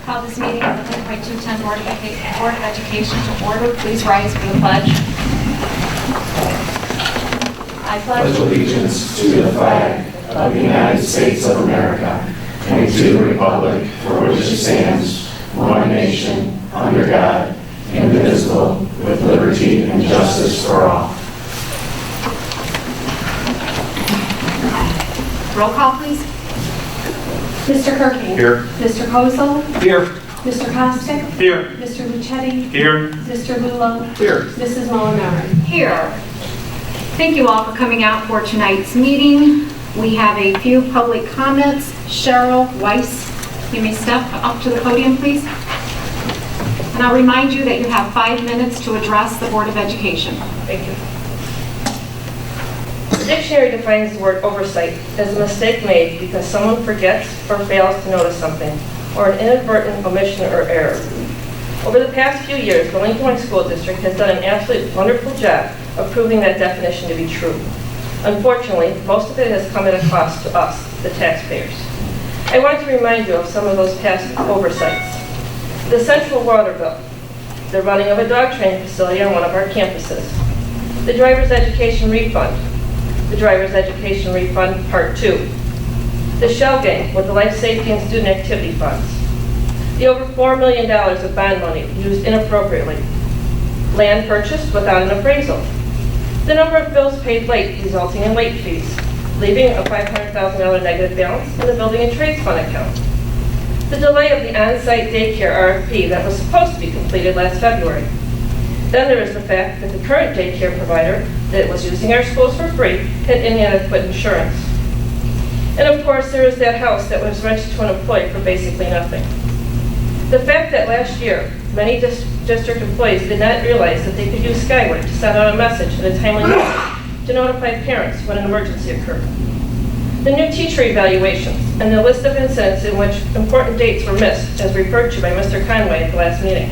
Call this meeting of the Lincoln 210 Board of Education to order. Please rise for the pledge. I pledge allegiance to the flag of the United States of America and to the republic for which it stands, one nation, under God, indivisible, with liberty and justice for all. Roll call, please. Mr. Kirking. Here. Mr. Kozel. Here. Mr. Costick. Here. Mr. Luchetti. Here. Mr. Lulo. Here. Mrs. Molinari. Here. Thank you all for coming out for tonight's meeting. We have a few public comments. Cheryl Weiss, you may step up to the podium, please. And I'll remind you that you have 5 minutes to address the Board of Education. Thank you. The dictionary defines the word oversight as a mistake made because someone forgets or fails to notice something, or an inadvertent omission or error. Over the past few years, the Lincoln Way School District has done an absolutely wonderful job of proving that definition to be true. Unfortunately, most of it has come at a cost to us, the taxpayers. I want to remind you of some of those past oversights. The central water bill, the running of a dog training facility on one of our campuses, the driver's education refund, the driver's education refund part 2, the shell game with the life safety and student activity funds, the over $4 million of bond money used inappropriately, land purchased without an appraisal, the number of bills paid late resulting in late fees, leaving a $500,000 negative balance in the Building and Trades Fund account, the delay of the on-site daycare RFP that was supposed to be completed last February. Then there is the fact that the current daycare provider that was using our schools for free had inadequate insurance. And of course, there is that house that was rented to an employee for basically nothing. The fact that last year, many district employees did not realize that they could use Skyward to send out a message in a timely manner to notify parents when an emergency occurred. The new teacher evaluations and the list of incidents in which important dates were missed, as referred to by Mr. Conway at the last meeting.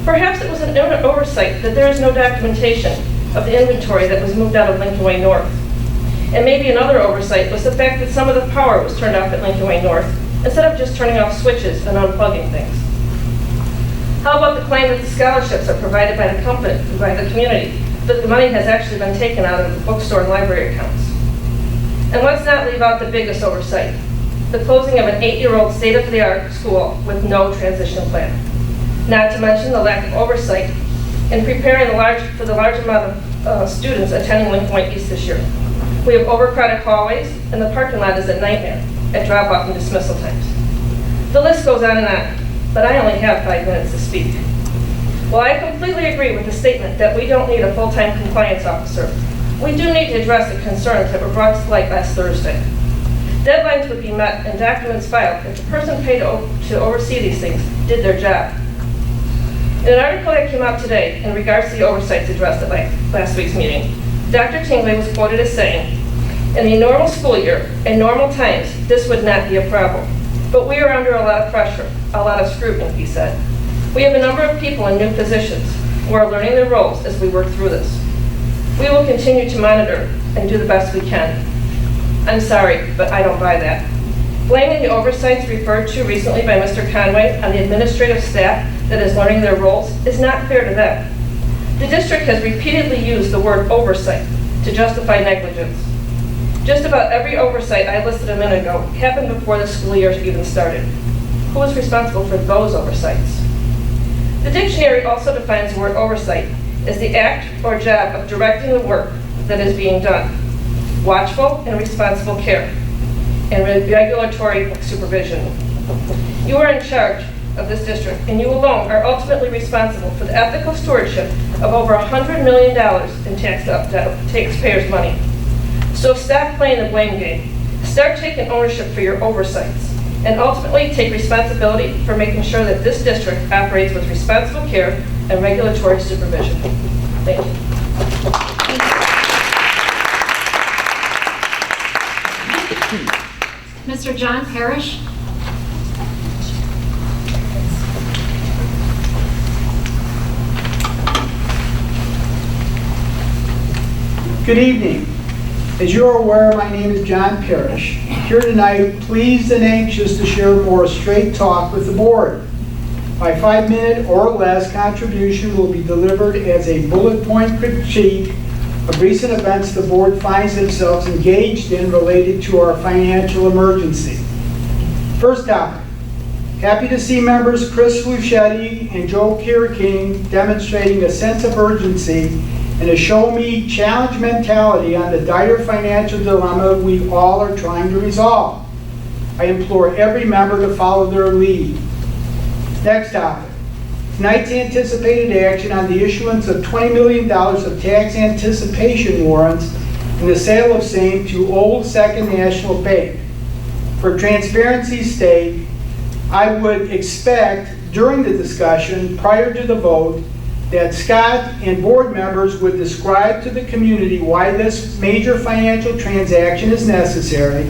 Perhaps it was an oversight that there is no documentation of the inventory that was moved out of Lincoln Way North. And maybe another oversight was the fact that some of the power was turned off at Lincoln Way North instead of just turning off switches and unplugging things. How about the claim that the scholarships are provided by the company, by the community, but the money has actually been taken out of the bookstore and library accounts? And let's not leave out the biggest oversight, the closing of an 8-year-old state-of-the-art school with no transition plan. Not to mention the lack of oversight in preparing for the large amount of students attending Lincoln Way East this year. We have overcrowded hallways, and the parking lot is a nightmare at drop-off and dismissal times. The list goes on and on, but I only have 5 minutes to speak. While I completely agree with the statement that we don't need a full-time compliance officer, we do need to address the concerns that were brought to light last Thursday. Deadlines would be met and documents filed if the person paid to oversee these things did their job. In an article that came out today in regards to the oversights addressed at last week's meeting, Dr. Tingley was quoted as saying, "In the normal school year, in normal times, this would not be a problem. But we are under a lot of pressure, a lot of scrutiny," he said. "We have a number of people in new positions who are learning their roles as we work through this. We will continue to monitor and do the best we can." I'm sorry, but I don't buy that. Blaming the oversights referred to recently by Mr. Conway on the administrative staff that is learning their roles is not fair to them. The district has repeatedly used the word oversight to justify negligence. Just about every oversight I listed a minute ago happened before the school year even started. Who is responsible for those oversights? The dictionary also defines the word oversight as the act or job of directing the work that is being done, watchful and responsible care, and regulatory supervision. You are in charge of this district, and you alone are ultimately responsible for the ethical stewardship of over $100 million in taxpayers' money. So stop playing the blame game. Start taking ownership for your oversights, and ultimately take responsibility for making sure that this district operates with responsible care and regulatory supervision. Thank you. Mr. John Parrish. Good evening. As you are aware, my name is John Parrish. Here tonight, pleased and anxious to share more straight talk with the board. My 5-minute or less contribution will be delivered as a bullet point critique of recent events the board finds themselves engaged in related to our financial emergency. First topic. Happy to see members Chris Luchetti and Joe Kierking demonstrating a sense of urgency and a show-me challenge mentality on the dire financial dilemma we all are trying to resolve. I implore every member to follow their lead. Next topic. Tonight's anticipated action on the issuance of $20 million of tax anticipation warrants and the sale of same to Old Second National Bank. For transparency's sake, I would expect during the discussion prior to the vote that Scott and board members would describe to the community why this major financial transaction is necessary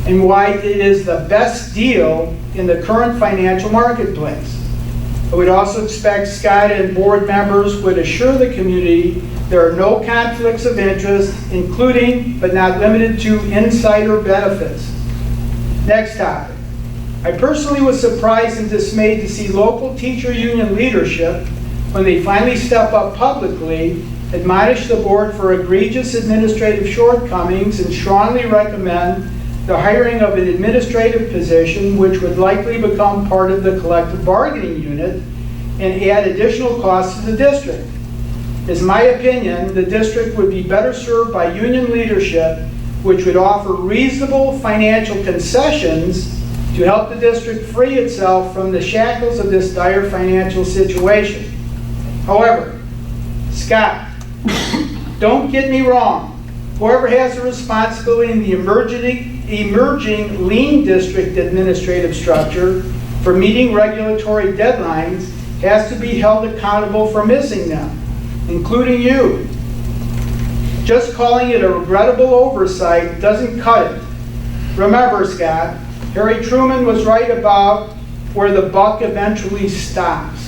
and why it is the best deal in the current financial marketplace. I would also expect Scott and board members would assure the community there are no conflicts of interest, including but not limited to insider benefits. Next topic. I personally was surprised and dismayed to see local teacher union leadership, when they finally step up publicly, admonish the board for egregious administrative shortcomings and strongly recommend the hiring of an administrative position which would likely become part of the collective bargaining unit and add additional costs to the district. It's my opinion the district would be better served by union leadership which would offer reasonable financial concessions to help the district free itself from the shackles of this dire financial situation. However, Scott, don't get me wrong. Whoever has the responsibility in the emerging lean district administrative structure for meeting regulatory deadlines has to be held accountable for missing them, including you. Just calling it a regrettable oversight doesn't cut it. Remember, Scott, Harry Truman was right about where the buck eventually stops.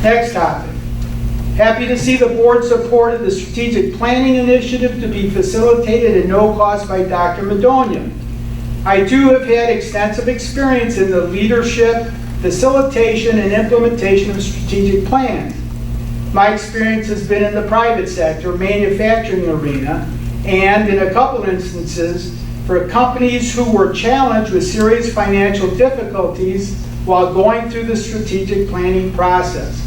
Next topic. Happy to see the board supported the strategic planning initiative to be facilitated at no cost by Dr. Madonia. I too have had extensive experience in the leadership, facilitation, and implementation of strategic plans. My experience has been in the private sector, manufacturing arena, and in a couple instances for companies who were challenged with serious financial difficulties while going through the strategic planning process.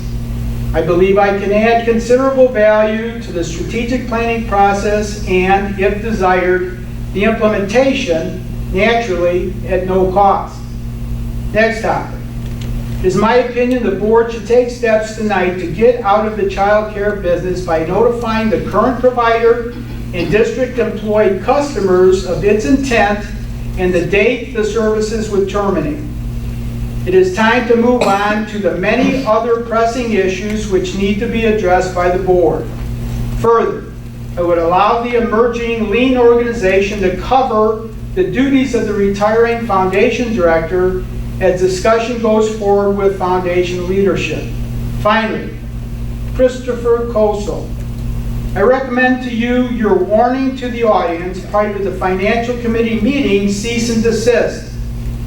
I believe I can add considerable value to the strategic planning process and, if desired, the implementation, naturally, at no cost. Next topic. It is my opinion the board should take steps tonight to get out of the child care business by notifying the current provider and district employed customers of its intent and the date the services would terminate. It is time to move on to the many other pressing issues which need to be addressed by the board. Further, I would allow the emerging lean organization to cover the duties of the retiring foundation director as discussion goes forward with foundation leadership. Finally, Christopher Kosel. I recommend to you your warning to the audience prior to the financial committee meeting, cease and desist.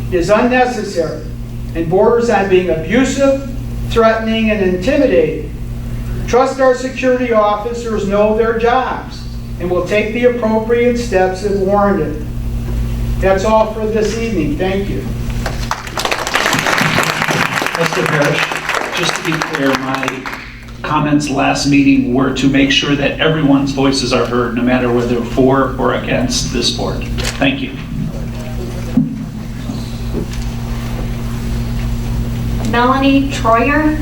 It is unnecessary and borders on being abusive, threatening, and intimidating. Trust our security officers know their jobs and will take the appropriate steps if warranted. That's all for this evening. Thank you. Mr. Parrish, just to be clear, my comments last meeting were to make sure that everyone's voices are heard, no matter whether they're for or against this board. Thank you. Melanie Troyer.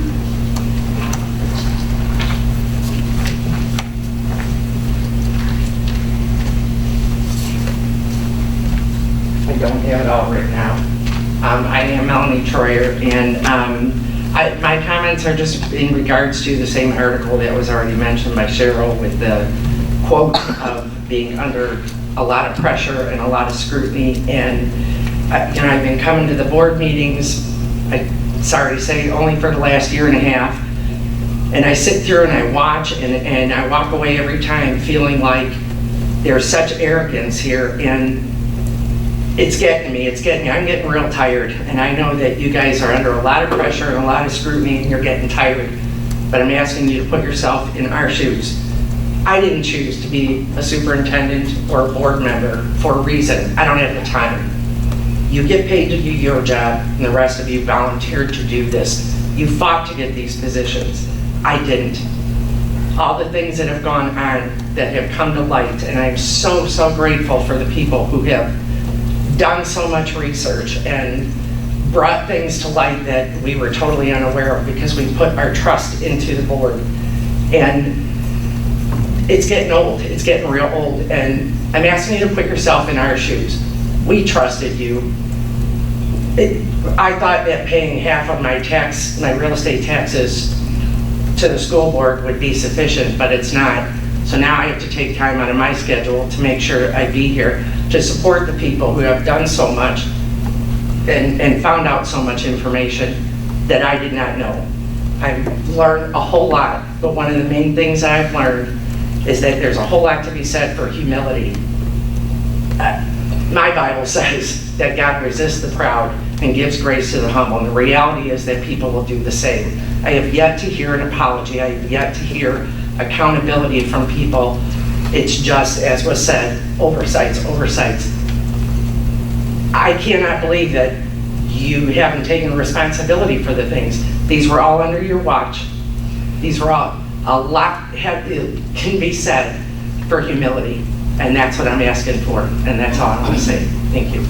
I don't have it all written out. I am Melanie Troyer, and my comments are just in regards to the same article that was already mentioned by Cheryl with the quote of being under a lot of pressure and a lot of scrutiny. And I've been coming to the board meetings, sorry to say, only for the last year and a half. And I sit through and I watch, and I walk away every time feeling like there's such arrogance here, and it's getting me. I'm getting real tired, and I know that you guys are under a lot of pressure and a lot of scrutiny, and you're getting tired. But I'm asking you to put yourself in our shoes. I didn't choose to be a superintendent or a board member for a reason. I don't have the time. You get paid to do your job, and the rest of you volunteered to do this. You fought to get these positions. I didn't. All the things that have gone on that have come to light, and I'm so, so grateful for the people who have done so much research and brought things to light that we were totally unaware of because we put our trust into the board. And it's getting old. It's getting real old. And I'm asking you to put yourself in our shoes. We trusted you. I thought that paying half of my real estate taxes to the school board would be sufficient, but it's not. So now I have to take time out of my schedule to make sure I be here to support the people who have done so much and found out so much information that I did not know. I've learned a whole lot, but one of the main things I've learned is that there's a whole lot to be said for humility. My Bible says that God resists the proud and gives grace to the humble, and the reality is that people will do the same. I have yet to hear an apology. I have yet to hear accountability from people. It's just, as was said, oversights. I cannot believe that you haven't taken responsibility for the things. These were all under your watch. These were all, a lot can be said for humility, and that's what I'm asking for, and that's all I want to say. Thank you.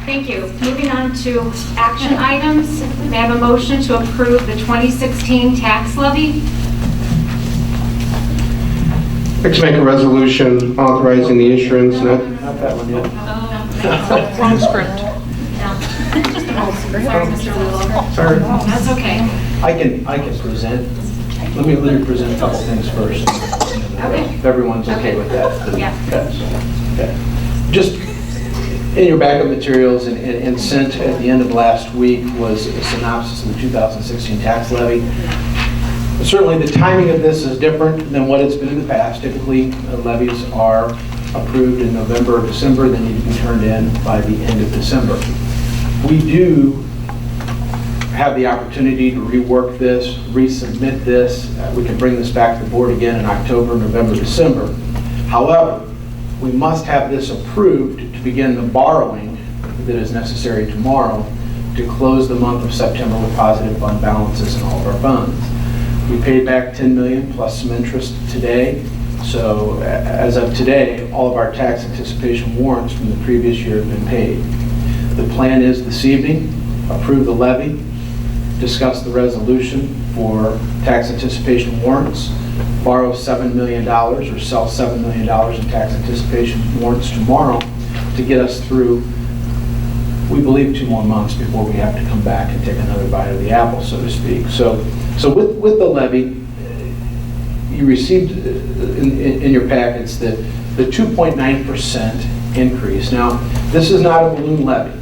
Thank you. Moving on to action items. May I have a motion to approve the 2016 tax levy? I'd like to make a resolution authorizing the issuance. Not that one yet. Wrong script. Sorry, Mr. Lula. Sorry. That's okay. I can present. Let me present a couple things first. Okay. If everyone's okay with that. Yeah. Okay. Just in your backup materials and sent at the end of last week was a synopsis of the 2016 tax levy. Certainly the timing of this is different than what it's been in the past. Typically, levies are approved in November or December. They need to be turned in by the end of December. We do have the opportunity to rework this, resubmit this. We can bring this back to the board again in October, November, December. However, we must have this approved to begin the borrowing that is necessary tomorrow to close the month of September with positive fund balances in all of our funds. We paid back $10 million plus some interest today. So as of today, all of our tax anticipation warrants from the previous year have been paid. The plan is this evening, approve the levy, discuss the resolution for tax anticipation warrants, borrow $7 million or sell $7 million in tax anticipation warrants tomorrow to get us through, we believe, 2 more months before we have to come back and take another bite of the apple, so to speak. So with the levy, you received in your packets the 2.9% increase. Now, this is not a balloon levy.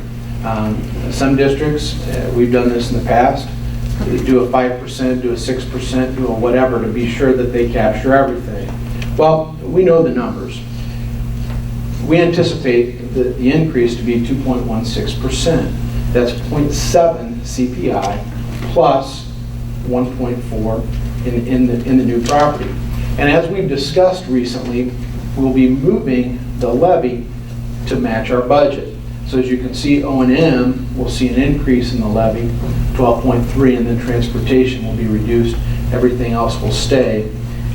Some districts, we've done this in the past, do a 5%, do a 6%, do a whatever to be sure that they capture everything. Well, we know the numbers. We anticipate the increase to be 2.16%. That's 0.7 CPI plus 1.4 in the new property. And as we've discussed recently, we'll be moving the levy to match our budget. So as you can see, O&M will see an increase in the levy, 12.3, and then transportation will be reduced. Everything else will stay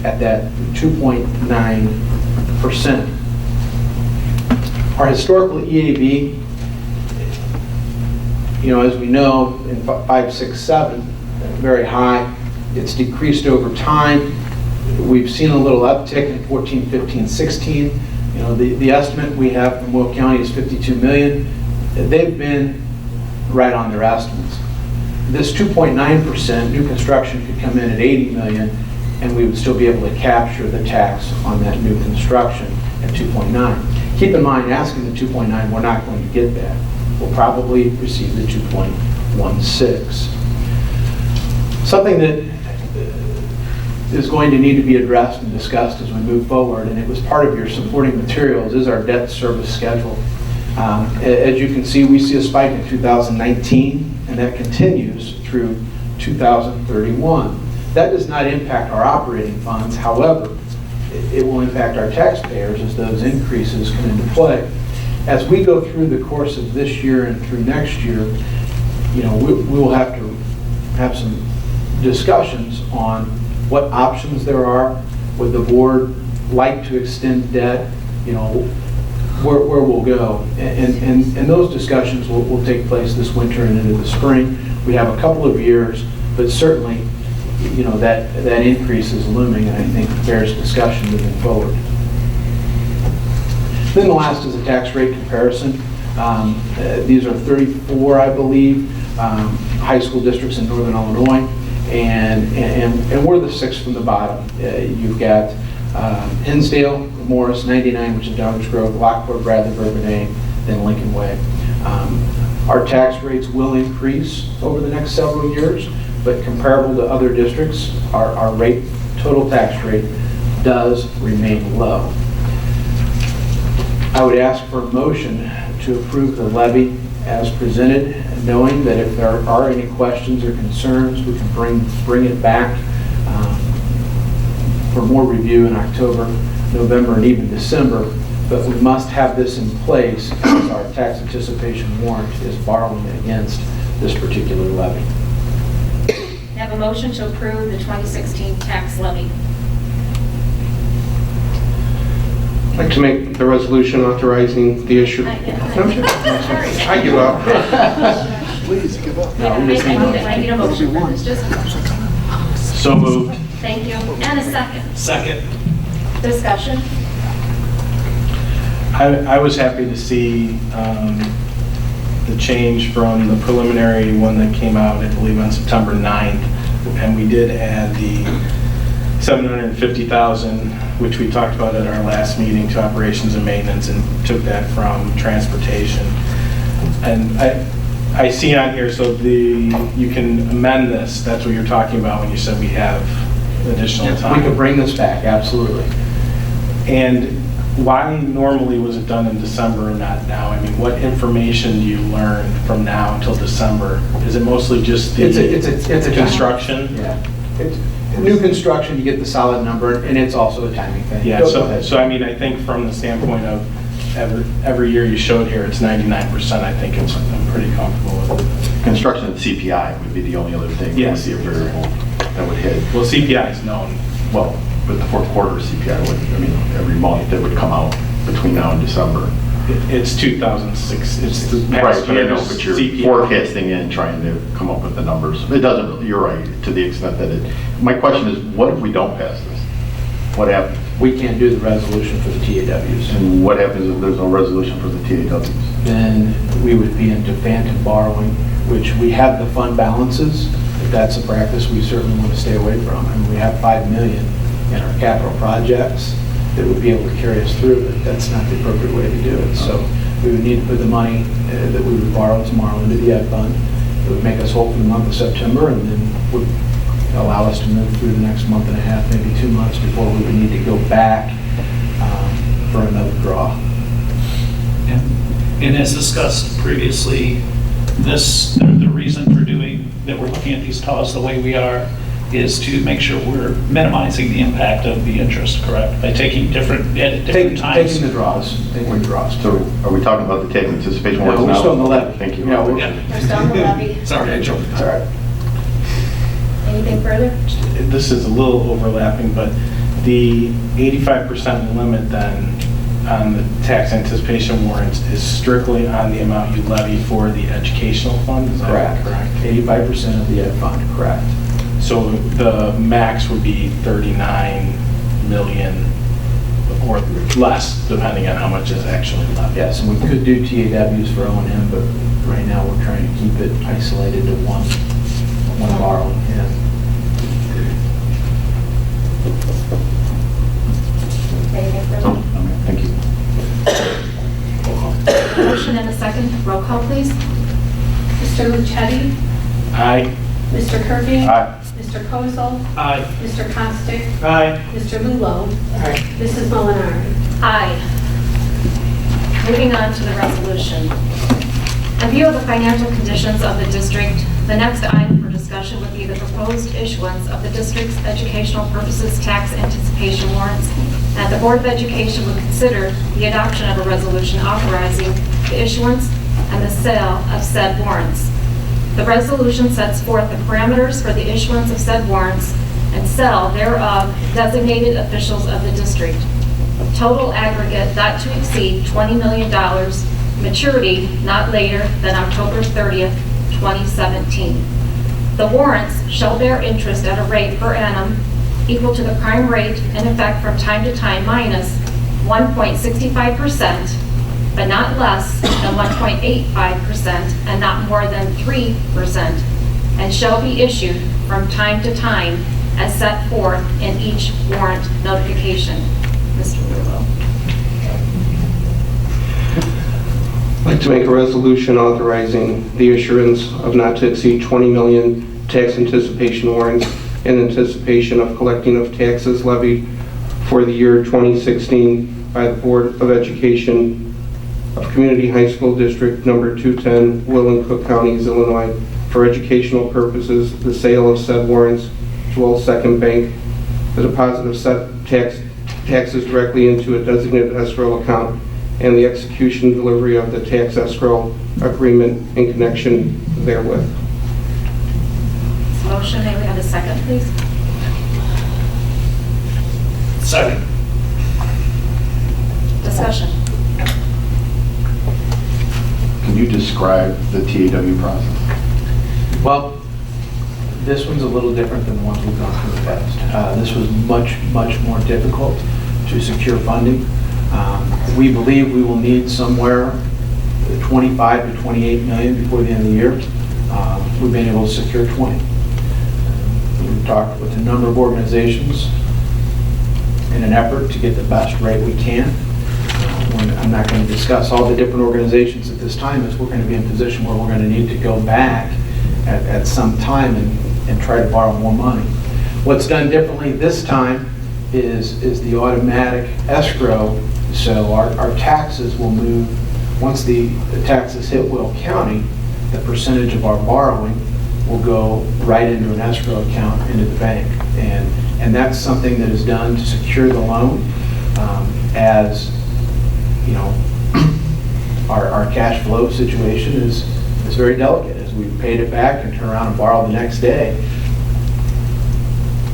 at that 2.9%. Our historical EAV, as we know, in 5, 6, 7, very high. It's decreased over time. We've seen a little uptick in 14, 15, 16. The estimate we have from Will County is 52 million. They've been right on their estimates. This 2.9%, new construction could come in at 80 million, and we would still be able to capture the tax on that new construction at 2.9. Keep in mind, asking the 2.9, we're not going to get that. will probably receive the 2.16. Something that is going to need to be addressed and discussed as we move forward, and it was part of your supporting materials, is our debt service schedule. As you can see, we see a spike in 2019, and that continues through 2031. That does not impact our operating funds. However, it will impact our taxpayers as those increases come into play. As we go through the course of this year and through next year, we will have to have some discussions on what options there are. Would the board like to extend debt? Where we'll go. And those discussions will take place this winter and into the spring. We have a couple of years, but certainly, that increase is looming, and I think bears discussion moving forward. Then the last is a tax rate comparison. These are 34, I believe, high school districts in Northern Illinois, and we're the sixth from the bottom. You've got Hinsdale, Morris, 99, which is Downers Grove, Lockport, Bradley, Bourbonnais, then Lincoln Way. Our tax rates will increase over the next several years, but comparable to other districts, our total tax rate does remain low. I would ask for a motion to approve the levy as presented, knowing that if there are any questions or concerns, we can bring it back for more review in October, November, and even December. But we must have this in place as our tax anticipation warrant is borrowing against this particular levy. I have a motion to approve the 2016 tax levy. I'd like to make the resolution authorizing the issue. I give up. Please give up. No, we just need I need a motion for this. Just So moved. thank you. And a second. Second. Discussion. I was happy to see the change from the preliminary one that came out, I believe, on September 9th. And we did add the $750,000, which we talked about at our last meeting, to operations and maintenance, and took that from transportation. And I see on here, so you can amend this. That's what you're talking about when you said we have additional time. We could bring this back, absolutely. And why normally was it done in December and not now? I mean, what information do you learn from now until December? Is it mostly just the It's a construction? Yeah. It's new construction, you get the solid number, and it's also a timing thing. Yeah, Go ahead. so I mean, I think from the standpoint of every year you showed here, it's 99%. I think I'm pretty comfortable with it. Construction of CPI would be the only other thing. Yes. Would be a variable that would hit. Well, CPI is known. Well, but the fourth quarter CPI would, every month it would come out between now and December. It's 2006. It's the Right, past but I know, year's but you're CPI. forecasting in, trying to come up with the numbers. It doesn't, you're right, to the extent that my question is, what if we don't pass this? What happens? We can't do the resolution for the TAWs. And what happens if there's no resolution for the TAWs? Then we would be into phantom borrowing, which we have the fund balances. If that's a practice we certainly want to stay away from. I mean, we have $5 million in our capital projects that would be able to carry us through, but that's not the appropriate way to do it. So we would need to put the money that we would borrow tomorrow into the ed fund. It would make us whole for the month of September, and then would allow us to move through the next month and a half, maybe 2 months, before we would need to go back for another draw. And as discussed previously, the reason for that we're looking at these TAWs the way we are is to make sure we're minimizing the impact of the interest, correct? By taking different times. Taking the draws. So are we talking about the tax anticipation warrants No, now? we're still on the levy. Thank you. Yeah, We're still on the levy. Sorry, I jumped. All right. Anything further? This is a little overlapping, but the 85% limit then on the tax anticipation warrants is strictly on the amount you levy for the educational fund, is that correct? 85% of the ed fund, correct. So the max would be 39 million or less, depending on how much is actually left. Yes, and we could do TAWs for O&M, but right now we're trying to keep it isolated to one borrowing. Yeah. Anything So, further? Thank you. Motion and a second. second. Roll call, please. Mr. Lucetti? Aye. Mr. Kirby? Aye. Mr. Kozel? Aye. Mr. Costick? Aye. Mr. Lulo? Aye. Mrs. Molinari? Aye. Moving on to the resolution. In view of the financial conditions of the district, the next item for discussion would be the proposed issuance of the district's educational purposes tax anticipation warrants, and that the Board of Education would consider the adoption of a resolution authorizing the issuance and the sale of said warrants. The resolution sets forth the parameters for the issuance of said warrants and sale thereof designated officials of the district. Total aggregate not to exceed $20 million, maturity not later than October 30th, 2017. The warrants shall bear interest at a rate per annum equal to the prime rate in effect from time to time minus 1.65%, but not less than 1.85% and not more than 3%, and shall be issued from time to time as set forth in each warrant notification. Mr. Rulo. I'd like to make a resolution authorizing the issuance of not to exceed 20 million tax anticipation warrants in anticipation of collecting of taxes levied for the year 2016 by the Board of Education of Community High School District Number 210, Will and Cook Counties, Illinois, for educational purposes, the sale of said warrants to Wells Second Bank, the deposit of said taxes directly into a designated escrow account, and the execution and delivery of the tax escrow agreement in connection therewith. Motion, may we have a second, please? Second. Discussion. Can you describe the TAW process? Well, this one's a little different than the ones we've gone through in the past. This was much more difficult to secure funding. We believe we will need somewhere 25 to 28 million before the end of the year. We've been able to secure 20. We've talked with a number of organizations in an effort to get the best rate we can. I'm not going to discuss all the different organizations at this time, as we're going to be in a position where we're going to need to go back at some time and try to borrow more money. What's done differently this time is the automatic escrow. So our taxes will move, once the taxes hit Will County, the percentage of our borrowing will go right into an escrow account into the bank. And that's something that is done to secure the loan, as you know, our cash flow situation is very delicate. As we paid it back and turn around and borrow the next day,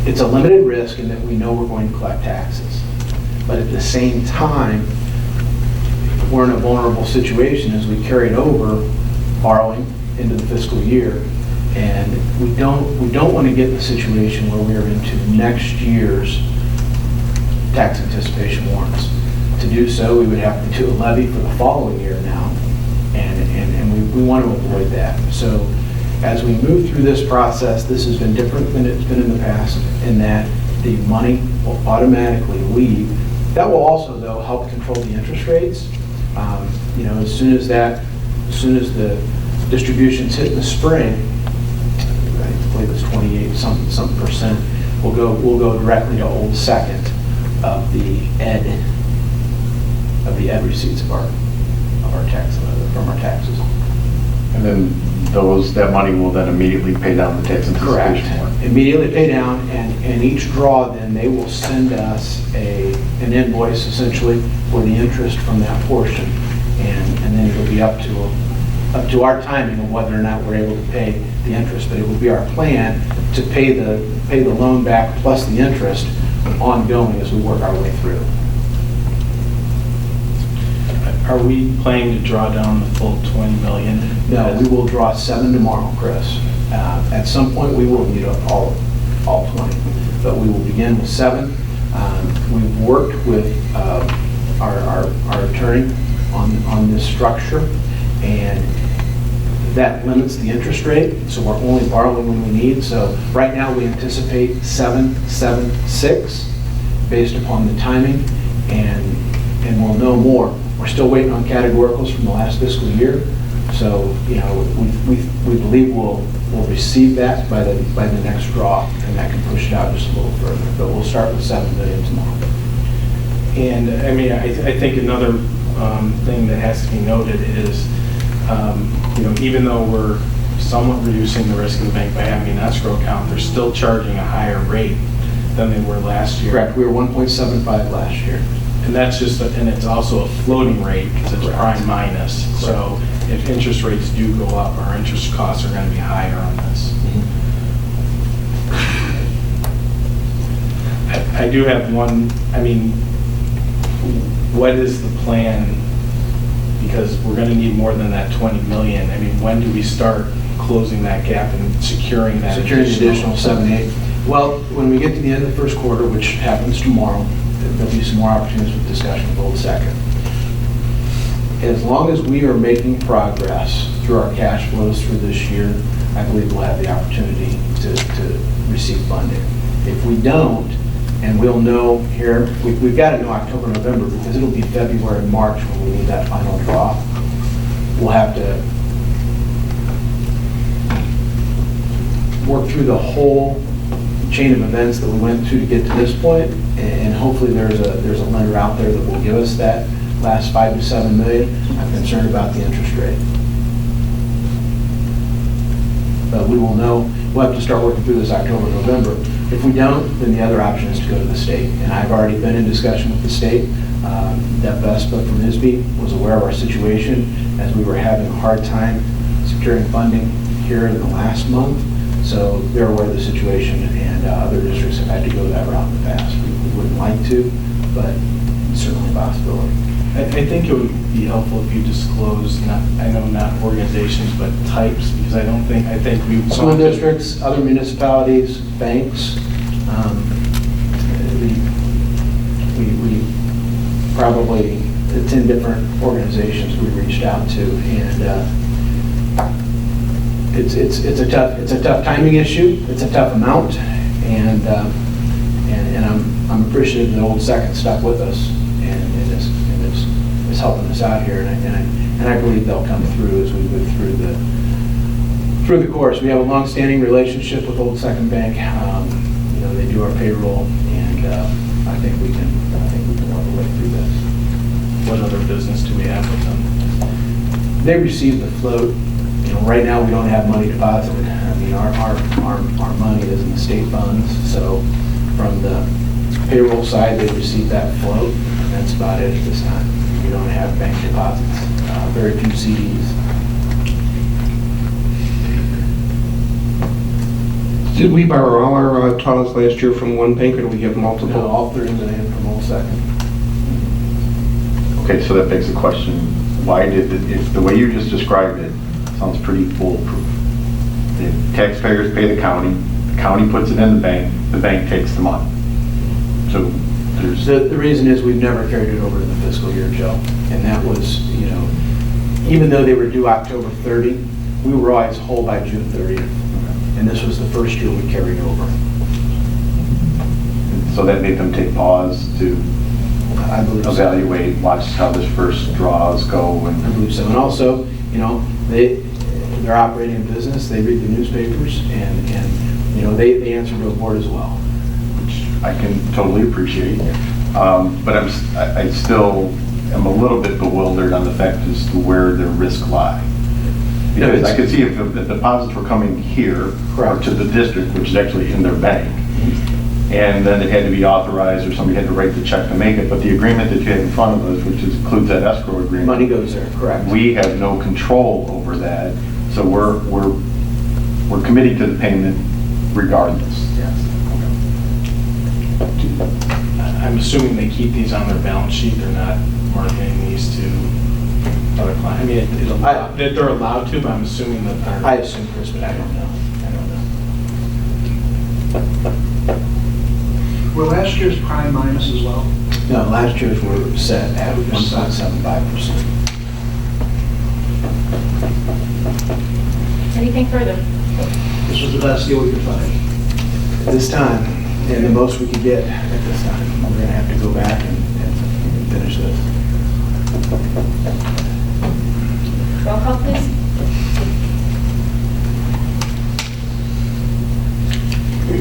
it's a limited risk in that we know we're going to collect taxes. But at the same time, we're in a vulnerable situation as we carried over borrowing into the fiscal year. And we don't want to get in the situation where we are into next year's tax anticipation warrants. To do so, we would have to do a levy for the following year now, and we want to avoid that. So as we move through this process, this has been different than it's been in the past, in that the money will automatically leave. That will also, though, help control the interest rates. You know, as soon as the distributions hit in the spring, I believe it's 28 some percent, we'll go directly to Old Second of the ed receipts of our tax from our taxes. And then that money will then immediately pay down the tax anticipation warrant? Correct. Immediately pay down, and each draw then they will send us an invoice essentially for the interest from that portion, and then it'll be up to our timing of whether or not we're able to pay the interest. But it will be our plan to pay the loan back plus the interest ongoing as we work our way through. Are we planning to draw down the full 20 million? No, we will draw 7 tomorrow, Chris. At some point, we will need all 20, but we will begin with 7. We've worked with our attorney on this structure, and that limits the interest rate, so we're only borrowing when we need. So right now, we anticipate 776 based upon the timing, and we'll know more We're still waiting on categoricals from the last fiscal year. So, you know, we believe we'll receive that by the next draw, and that can push it out just a little further. But we'll start with 7 million tomorrow. And I mean, I think another thing that has to be noted is, you know, even though we're somewhat reducing the risk of the bank by having an escrow account, they're still charging a higher rate than they were last year. Correct. We were 1.75 last year. And that's just, and it's also a floating rate because it's Correct. prime minus. Correct. So if interest rates do go up, our interest costs are going to be higher on this. I do have one, I mean, what is the plan? Because we're going to need more than that 20 million. I mean, when do we start closing that gap and securing that Additional 7-8. Well, when we get to the end of the first quarter, which happens tomorrow, there'll be some more opportunities with discussion with Old Second. As long as we are making progress through our cash flows through this year, I believe we'll have the opportunity to receive funding. If we don't, and we'll know here, we've got to know October, November, because it'll be February, March when we need that final draw. We'll have to work through the whole chain of events that we went through to get to this point, and hopefully there's a lender out there that will give us that last 5 to 7 million. I'm concerned about the interest rate. But we will know, we'll have to start working through this October, November. If we don't, then the other option is to go to the state. And I've already been in discussion with the state. Deb Vespa from ISB was aware of our situation as we were having a hard time securing funding here in the last month. So they're aware of the situation, and other districts have had to go that route in the past. We wouldn't like to, but it's certainly a possibility. I think it would be helpful if you disclose, I know not organizations, but types, because I think we... School districts, other municipalities, banks. We probably, 10 different organizations we reached out to, and it's a tough timing issue. It's a tough amount, and I'm appreciative that Old Second stuck with us and is helping us out here, and I believe they'll come through as we move through the course. We have a long-standing relationship with Old Second Bank. You know, they do our payroll, and I think we can work our way through this. What other business do we have with them? They receive the float. You know, right now we don't have money deposited. I mean, our money is in the state funds. So from the payroll side, they receive that float. And that's about it at this time. We don't have bank deposits. Very few CDs. Did we borrow all our TAWs last year from one bank, or do we have multiple? No, all 30 million from Old Second. Okay, so that begs the question, why did, if the way you just described it, sounds pretty foolproof. The taxpayers pay the county puts it in the bank takes the money. So there's... The reason is we've never carried it over to the fiscal year, Joe. And that was, you know, even though they were due October 30, we were always whole by June 30th. And this was the first year we carried over. So that made them take pause to I believe so. evaluate, watch how this first draws go. I believe so. And also, you know, they're operating a business, they read the newspapers, and you know, they answer to a board as well. Which I can totally appreciate. But I still am a little bit bewildered on the fact as to where their risk lie. Because I could see if the deposits were coming here, or to the district, which is actually in their bank, and then it had to be authorized or somebody had to write the check to make it, but the agreement that you had in front of us, which includes that escrow agreement. Money goes there, correct. We have no control over that, so we're committing to the payment regardless. Yes. I'm assuming they keep these on their balance sheet, they're not marketing these to other clients. I mean, that they're allowed to, but I'm assuming that they're... I assume, Chris, but I don't know. Were last year's prime minus as well? No, last year's were set at 1.75%. Anything further? This was the best deal we could find. At this time, and the most we could get at this time. We're gonna have to go back and finish this. Roll call, please.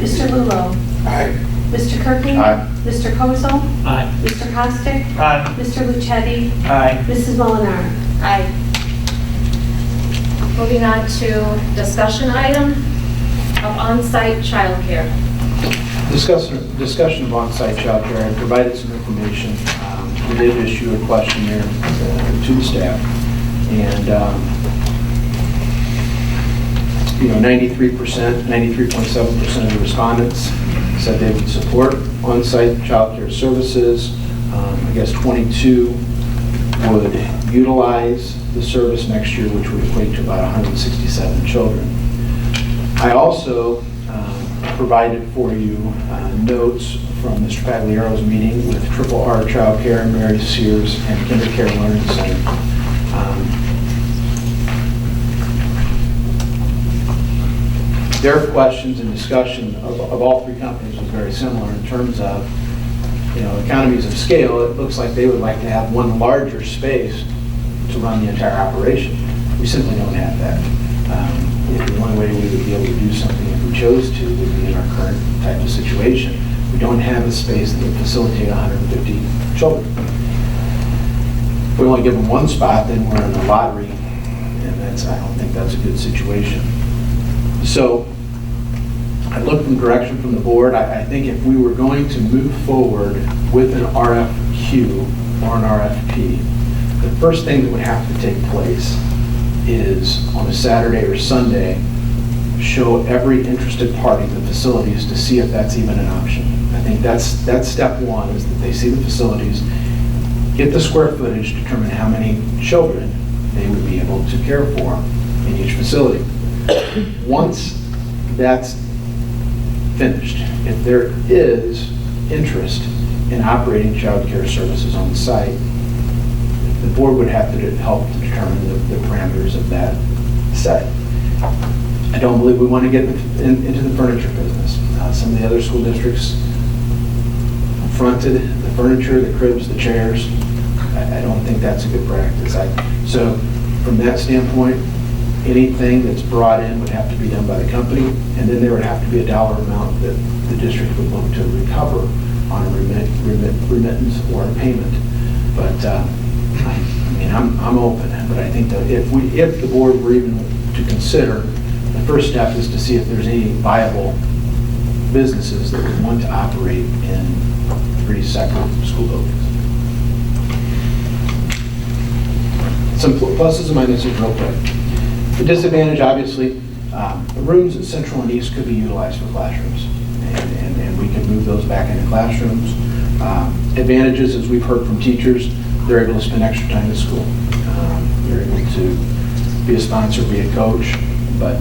Mr. Lulo? Aye. Mr. Kirkland? Aye. Mr. Kosel? Aye. Mr. Costick? Aye. Mr. Lucetti? Aye. Mrs. Molinaro? Aye. Moving on to discussion item of on-site childcare. Discussion of on-site childcare. I provided some information. We did issue a questionnaire to the staff, and 93%, 93.7% of the respondents said they would support on-site childcare services. I guess 22 would utilize the service next year, which would equate to about 167 children. I also provided for you notes from Mr. Pagliaro's meeting with Triple R Childcare, Mary Sears, and Kinder Care Learning Center. Their questions and discussion of all three companies was very similar in terms of, economies of scale. It looks like they would like to have one larger space to run the entire operation. We simply don't have that. The only way we would be able to do something if we chose to would be in our current type of situation. We don't have a space that would facilitate 150 children. If we only give them one spot, then we're in a lottery, and I don't think that's a good situation. So I looked for direction from the board. I think if we were going to move forward with an RFQ or an RFP, the first thing that would have to take place is on a Saturday or Sunday, show every interested party the facilities to see if that's even an option. I think that's step one, is that they see the facilities, get the square footage, determine how many children they would be able to care for in each facility. Once that's finished, if there is interest in operating child care services on site, the board would have to help to determine the parameters of that site. I don't believe we want to get into the furniture business. Some of the other school districts fronted the furniture, the cribs, the chairs. I don't think that's a good practice. So from that standpoint, anything that's brought in would have to be done by the company, and then there would have to be a dollar amount that the district would look to recover on a remittance or a payment. But I'm open, but I think that if the board were even to consider, the first step is to see if there's any viable businesses that would want to operate in 3 separate school buildings. Some pluses and minuses real quick. The disadvantage, obviously, the rooms at Central and East could be utilized for classrooms, and we can move those back into classrooms. Advantages, as we've heard from teachers, they're able to spend extra time at school. They're able to be a sponsor, be a coach, but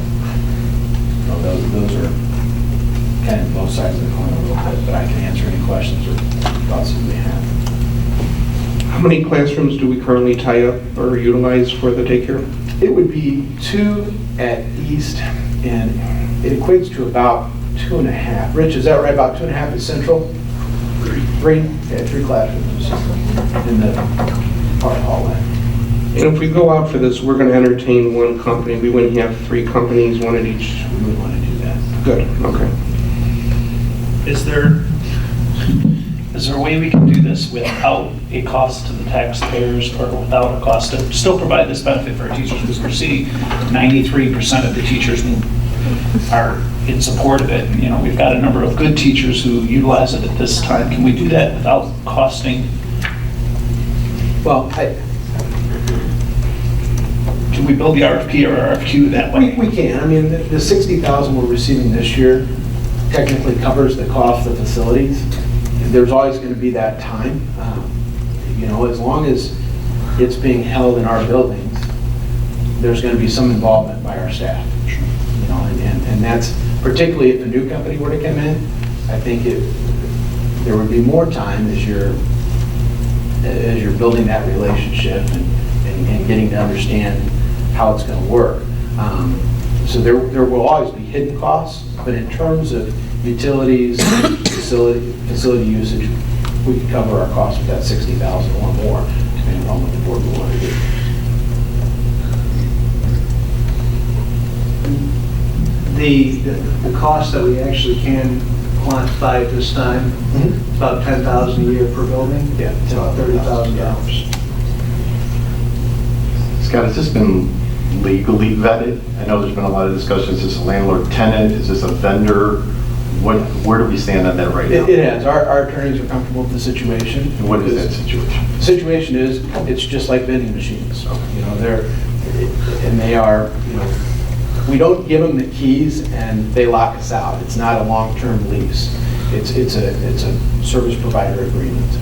those are kind of both sides of the coin a little bit, but I can answer any questions or thoughts that you may have. How many classrooms do we currently tie up or utilize for the daycare? It would be 2 at East, and it equates to about 2.5. Rich, is that right? About 2.5 at Central? 3? Yeah, 3 classrooms in the part hallway. And if we go out for this, we're going to entertain one company. We wouldn't have 3 companies, one at each. We would want to do that. Good, okay. Is there a way we can do this without a cost to the taxpayers, or without a cost to still provide this benefit for our teachers? Because we see 93% of the teachers are in support of it. And, we've got a number of good teachers who utilize it at this time. Can we do that without costing? Well, Can we build the RFP or RFQ that way? we can. I mean, the $60,000 we're receiving this year technically covers the cost of facilities. There's always going to be that time. As long as it's being held in our buildings, there's going to be some involvement by our staff. And that's particularly if a new company were to come in. I think there would be more time as you're building that relationship and getting to understand how it's going to work. So there will always be hidden costs, but in terms of utilities, facility usage, we can cover our costs with that $60,000 or more, depending on what the board will want to do. The cost that we actually can quantify at this time, about $10,000 a year per building? Yeah. It's about $30,000. Scott, has this been legally vetted? I know there's been a lot of discussions. Is this a landlord tenant? Is this a vendor? Where do we stand on that right now? It has. Our attorneys are comfortable with the situation. And what is that situation? The situation is, it's just like vending machines. You know, they are, you know, we don't give them the keys and they lock us out. It's not a long-term lease. It's a service provider agreement.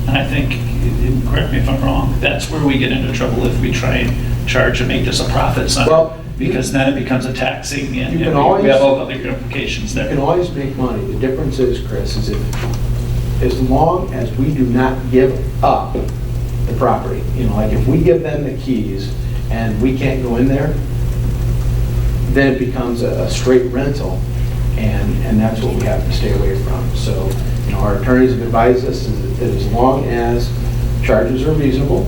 And I think, and correct me if I'm wrong, that's where we get into trouble if we try and charge and make this a profit center. Well, because then it becomes a taxing and You can we always- have all other implications You can there. always make money. The difference is, Chris, is if, as long as we do not give up the property, you know, like if we give them the keys and we can't go in there, then it becomes a straight rental, and that's what we have to stay away from. So, you know, our attorneys have advised us that as long as charges are reasonable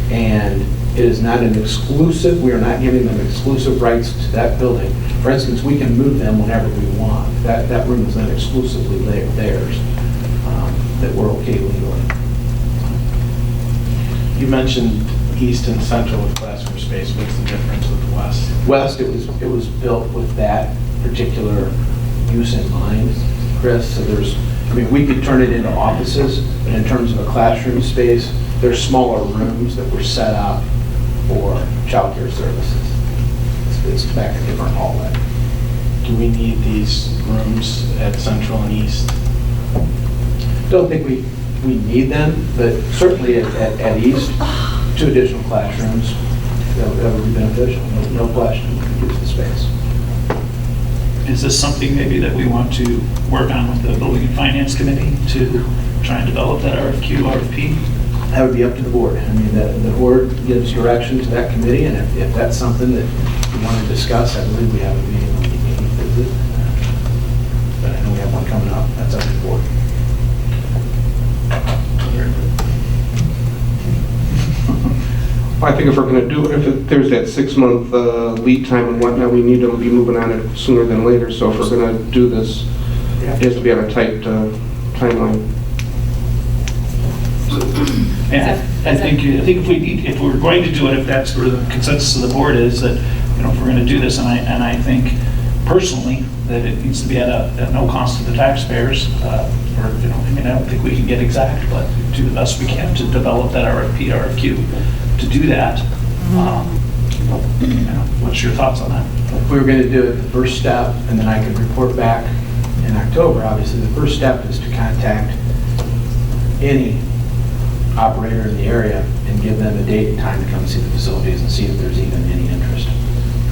and it is not an exclusive, we are not giving them exclusive rights to that building. For instance, we can move them whenever we want. That room is not exclusively theirs, that we're okay legally. You mentioned east and central with classroom space. What's the difference with the west? West, it was built with that particular use in mind, Chris. So we could turn it into offices, but in terms of a classroom space, there's smaller rooms that were set up for childcare services. It's back a different hallway. Do we need these rooms at central and east? Don't think we need them, but certainly at East, 2 additional classrooms, that would be beneficial, no question, use the space. Is this something maybe that we want to work on with the Building and Finance Committee to try and develop that RFQ, RFP? That would be up to the board. I mean, the board gives direction to that committee, and if that's something that you want to discuss, I believe we have a meeting on the 8th, is it? But I know we have one coming up, that's up to the board. I think if we're going to do it, if there's that 6-month lead time and whatnot, we need to be moving on it sooner than later. So if we're going to do this, it has to be on a tight timeline. And I think if we're going to do it, if that's where the consensus of the board is, that, you know, if we're going to do this, and I think personally that it needs to be at no cost to the taxpayers, or, you know, I mean, I don't think we can get exact, but do the best we can to develop that RFP, RFQ to do that. You know, what's your thoughts on that? If we were going to do it, the first step, and then I could report back in October, obviously, the first step is to contact any operator in the area and give them a date and time to come see the facilities and see if there's even any interest.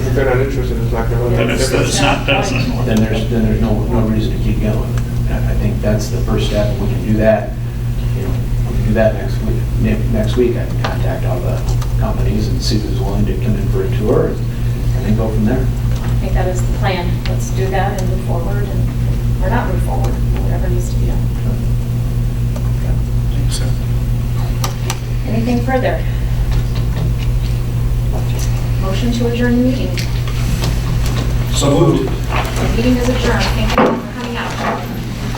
If they're not interested, it's not going to Then it's not, that's not. Then there's no reason to keep going. I think that's the first step. If we can do that, you know, we can do that next week. Next week, I can contact all the companies and see who's willing to come in for a tour and then go from there. I think that is the plan. Let's do that and move forward, or not move forward, whatever needs to be done. I think so. Anything further? Motion to adjourn the meeting. So moved. The meeting is adjourned. Thank you all for